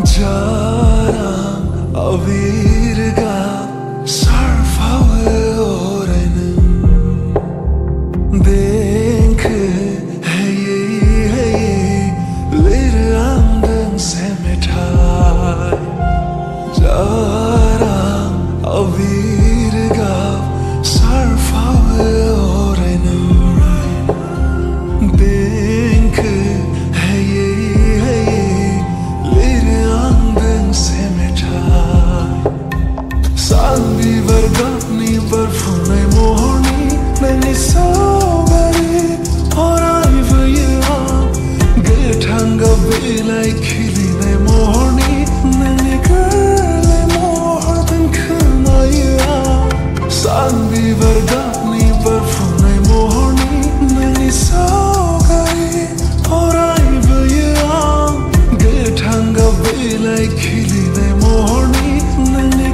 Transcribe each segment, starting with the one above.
Jarang avirga sarfawe orenin denk hey lirandang semetai Jarang avirga sarfawe orenin denk Sanbi vargani barfunai mohoni nani saugari horai vaya gethanga belai khilina mohoni nani gale mohdan khmaya Sanbi vargani barfunai mohoni nani saugari horai vaya gethanga belai khilina mohoni nani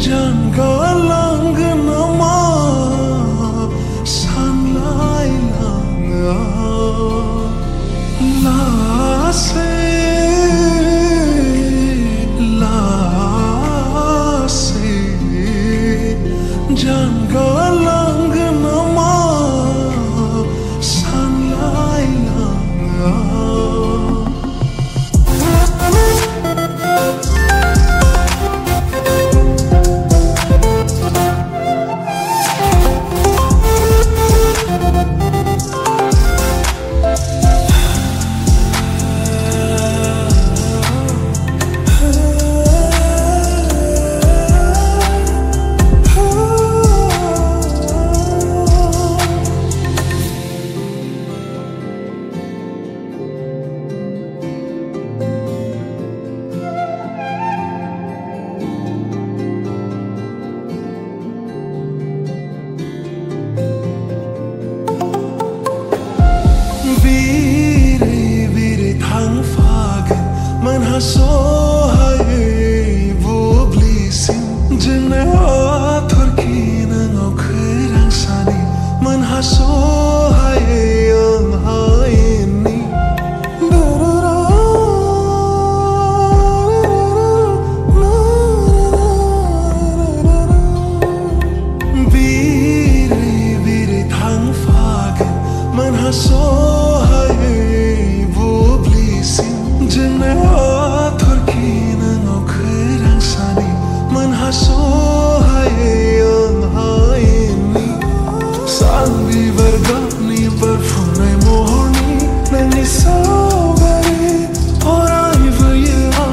Jangalang nama sanlai langa la se jangalang nama sanlai langa So hai wo blisim jene athor kina ngokhrang sani man haso hai ang haini biri thang fagen man haso hai wo blisim jene so hai ang haini Sanbi vargani barfunai mohoni nani saugari horai vaya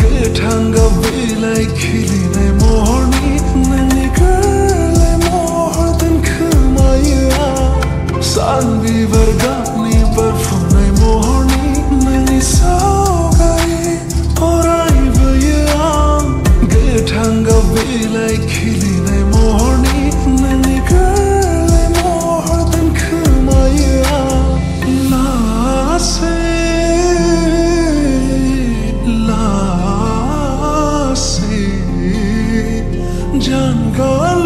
gethanga belai khilinai mohoni nani gale mohdan khmaya Sanbi vargani barfunai mohoni nani saugari horai vaya Gethanga belai khilinai mohoni nani gale mohdan khmaya la se jangal